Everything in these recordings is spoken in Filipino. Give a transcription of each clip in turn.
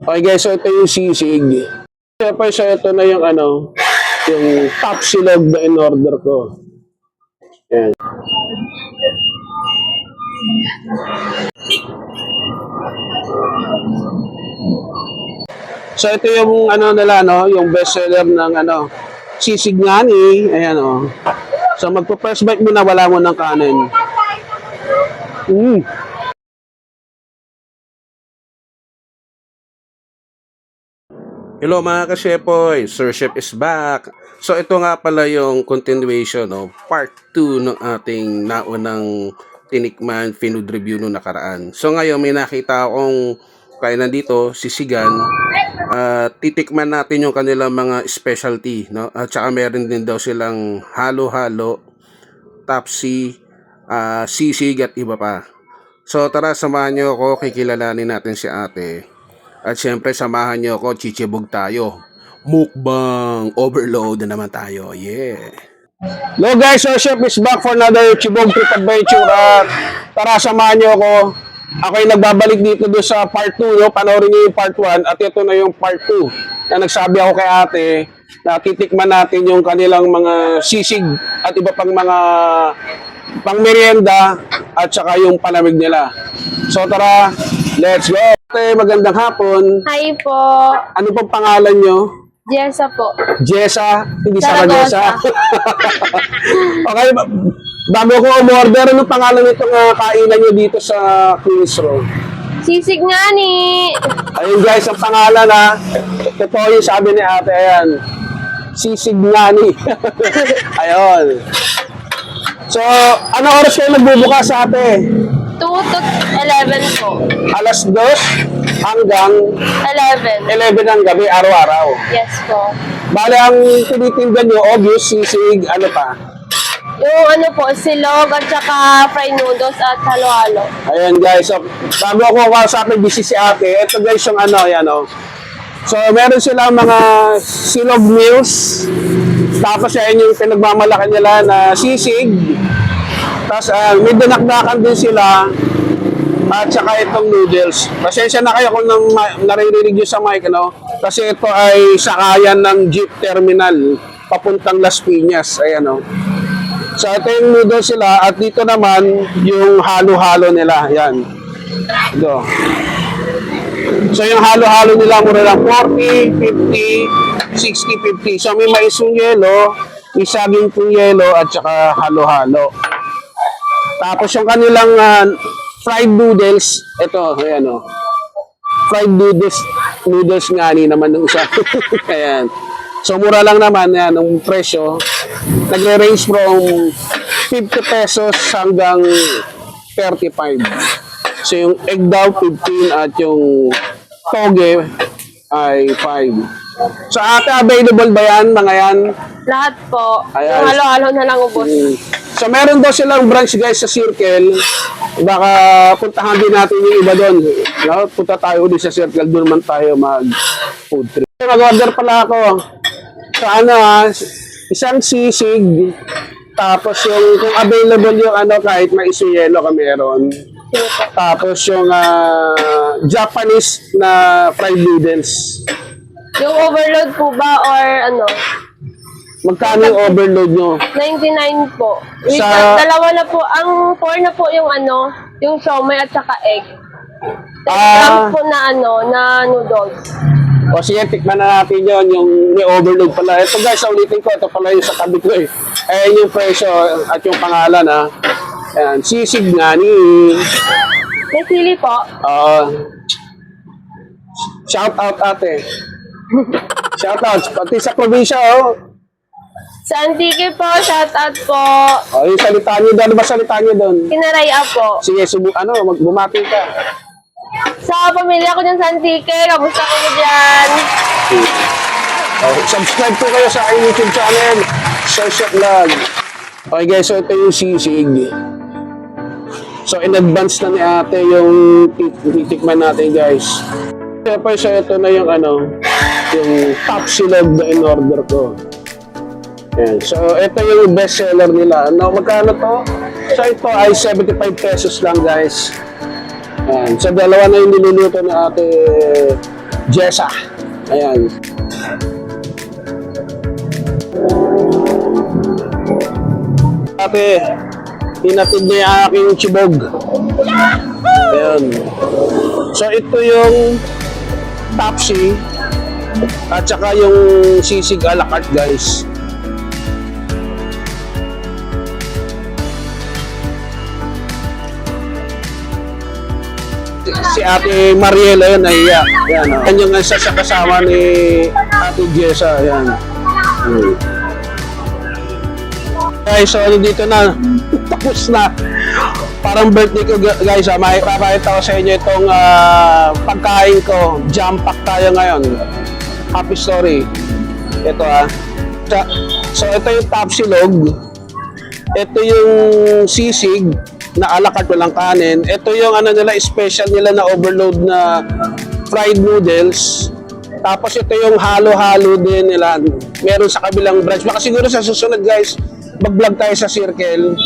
Okay guys, so ito yung sisig. Siyempre, so ito na yung yung top silog na in-order ko. Ayan. So ito yung nila, yung best seller ng sisig ngani. Ayan So magpo-first bite muna, wala mo ng kanin. Hello mga ka-Shepoy, Sir Chef is back. So ito nga pala yung continuation part 2 ng ating naunang tinikman food review nung nakaraan. So ngayon may nakita akong kainan dito, sisigan. Titikman natin yung kanilang mga specialty, At saka meron din daw silang halo-halo, tapsi, sisig at iba pa. So tara, samahan niyo ako, kikilalanin natin si ate. At syempre, samahan nyo ako, chichibog tayo. Mukbang overload na naman tayo. Yeah! Hello guys, Sir Chef is back for another Chibog Trip Adventure. Tara, samahan nyo ako. Ako yung nagbabalik dito doon sa part 2. Panoorin nyo yung part 1 at ito na yung part 2. Na nagsabi ako kay ate na titikman natin yung kanilang mga sisig at iba pang mga pang merienda at saka yung palamig nila. So tara, let's go! Ate, magandang hapon. Hi po. Ano pong pangalan nyo? Jessa po. Jessa? Hindi Zaragoza. Saragosa? Okay, bago ko umorder, anong pangalan nitong kainan nyo dito sa Queens Road? Sisig nga ni. Ayun guys, ang pangalan totoo yung sabi ni ate, ayan. Sisig Ngani. Ayun. So, ano oras kayo nagbubukas sa ate? 2 to 11 po. Alas 2 hanggang 11. 11 ng gabi, araw-araw. Yes po. Bale, ang tinitinda nyo, obvious, sisig, ano pa? Yung po, silog at saka fried noodles at halo-halo. Ayan guys, so, bago ako kausapin, busy si ate, ito guys yung So, meron silang mga silog meals, tapos yan yung pinagmamalaki nila na sisig, tapos may dinakdakan din sila, at saka itong noodles. Pasensya na kayo kung naririnig nyo sa mic, kasi ito ay sakayan ng jeep terminal, papuntang Las Piñas, ayan So, ito yung noodles sila, at dito naman, yung halo-halo nila, yan. Ito. So, yung halo-halo nila, mura lang 40, 50, 60, 50. So, may mais yung yelo, may saging pong yelo, at saka halo-halo. Tapos, yung kanilang fried noodles, ito, ayan fried noodles ngani naman ng isa. Ayan. So, mura lang naman, yan, ang presyo. Nagre-range from 50 pesos hanggang 35. So, yung egg daw, 15 at yung toge ay 5. So, ate, available ba yan, mga yan? Lahat po. Ayan. Yung halo-halo na lang ubos. So, meron daw silang branch guys sa Circle. Baka puntahan din natin yung iba doon. Punta tayo ulit sa Circle. Doon naman tayo mag-food trip. Mag-order pala ako. So, isang sisig. Tapos yung kung available yung kahit may isuyelo ka meron. Tapos yung Japanese na fried noodles. Yung overload po ba or Magkano yung overload nyo? 99 po. Dalawa na po. Ang 4 na po yung yung siomai at saka egg. 10 grams po na na noodles. O sige, tikman na natin yun, yung may overload pala. Ito guys, ulitin ko, ito pala yung sa tabi ko eh. Ayan yung presyo at yung pangalan Ayan, sisig ngani. May sili po. Shout out ate. Shout out, pati sa probinsya Sa Antique po, shout out po. Yung salita niyo doon, ano ba salita niyo doon? Kinaraya po. Sige, bumati ka. Sa pamilya ko dyan sa Antique, kamusta kayo dyan? Subscribe po kayo sa aking YouTube channel, Sir Chef Vlog. Okay guys, so ito yung sisig. So in advance na ni ate yung titikman natin guys. Siyempre, so ito na yung yung top silog na in-order ko. Ayan. So ito yung best seller nila. Magkano to? So ito ay 75 pesos lang guys. Ayan. So dalawa na yung niluluto ni ate Jessa. Ayan. Ate, hinatid niya yung aking chibog. Ayan. So ito yung Tapsi at saka yung sisig a la carte, guys. Si Ate Mariel, ayun, nahiya. Yan, oh. Yan yung isa sa kasama ni Ate Jessa. Yan. Guys, so ano dito na, tapos na. Parang birthday ko, guys. Mapapakita ko sa inyo itong pagkain ko. Jam pack tayo ngayon. Happy story. Ito So ito yung tapsilog. Ito yung sisig na a la carte, walang kanin. Ito yung ano nila, special nila na overload na fried noodles. Tapos ito yung halo-halo din nila. Meron sa kabilang branch. Baka siguro sa susunod, guys, mag-vlog tayo sa Circle.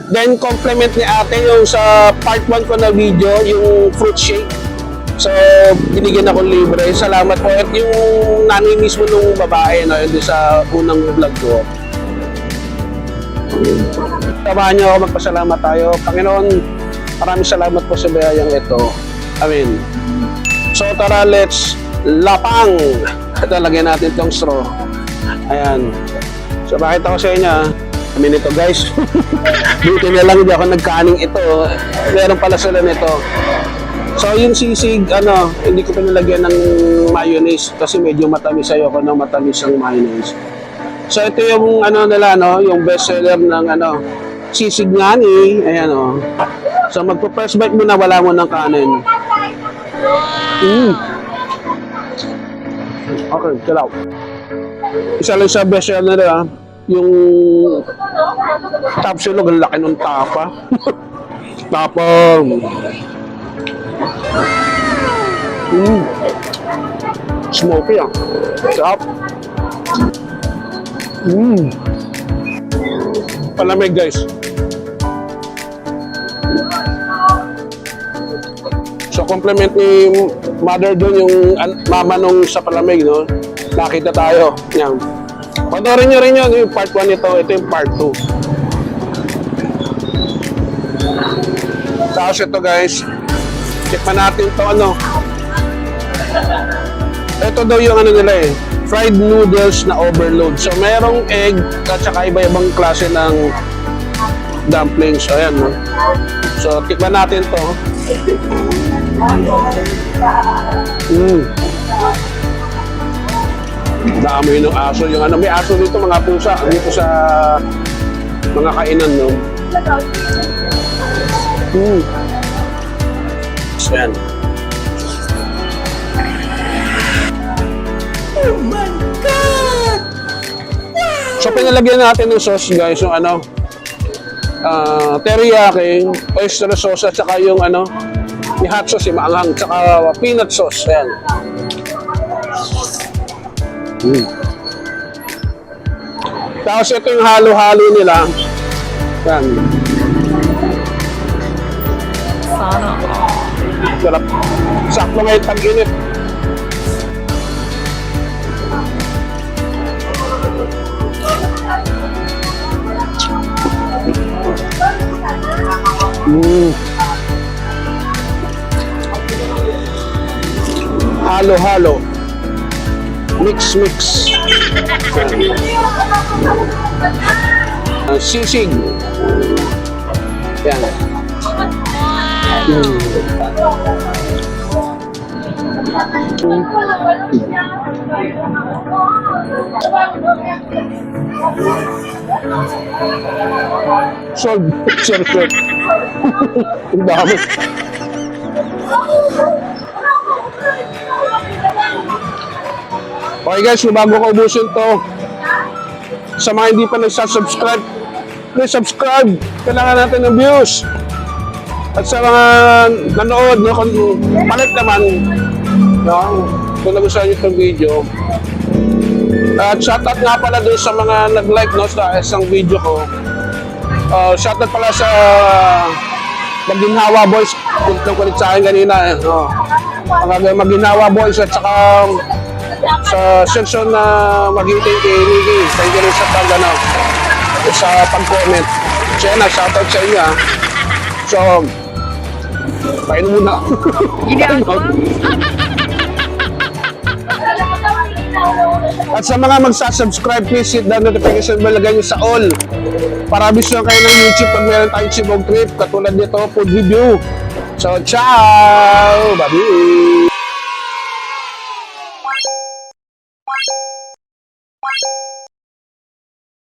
Then complement ni ate yung sa part 1 ko na video, yung fruit shake. So binigyan ako libre. Salamat po. At yung nanay mismo nung babae na yun sa unang vlog ko. Samahan niyo ako, magpasalamat tayo. Panginoon, maraming salamat po sa biyayang ito. Amen. So tara, let's lapang. Talagyan natin itong straw. Ayan. So bakit ako sa inyo, amin ito, guys. Buti na lang hindi ako nagkaning ito. Meron pala sila nito. So yung sisig, hindi ko pinalagyan ng mayonnaise kasi medyo matamis. Ayoko ng matamis ang mayonnaise. So ito yung nila, yung best seller ng sisig ngani. Ayan, oh. So magpo-first bite muna, wala mo ng kanin. Okay, chill out. Isa lang sa best seller nila, yung tapsilog, ang laki ng tapa. Tapos smoky, sarap. Palamig, guys. So complement ni mother doon, yung mama nung sa palamig, no? Nakita tayo. Yan. Panoorin nyo rin yun, yung part 1 nito. Ito yung part 2. Tapos ito, guys, tikman natin ito, ito daw yung nila fried noodles na overload. So merong egg at saka iba-ibang klase ng dumplings. So ayan, no? So tikman natin to. Daamoy ng aso. Yung may aso dito, mga pusa. Dito sa mga kainan, no? So yan. Oh my God! So pinalagyan natin ng sauce, guys, yung teriyaki, oyster sauce, at saka yung yung hot sauce, yung maanghang, saka peanut sauce. Ayan. Tapos ito yung halo-halo nila. Ayan. Sarap. Sakto ngayon tag-init. Halo-halo. Mix. Sisig. Yan. Solve. Ang dami. Okay, guys, bago ko ubusin to, sa mga hindi pa nagsasubscribe, please subscribe. Kailangan natin ng views. At sa mga nanood, kung palit naman, kung nagustuhan nyo itong video. At shoutout nga pala doon sa mga nag-like sa isang video ko. Shoutout pala sa Maginhawa Boys, kulit sa akin kanina. Oh. Maginhawa Boys at saka sa section na magiting kay Nikki. Thank you rin sa sa pag-comment. Siya na, shoutout sa inyo. So, pain muna. At sa mga magsasubscribe, please hit the notification bell, lagay nyo sa all. Para bisyo kayo ng YouTube pag meron tayong Cebu trip, katulad nito, food review. So, ciao! Babi!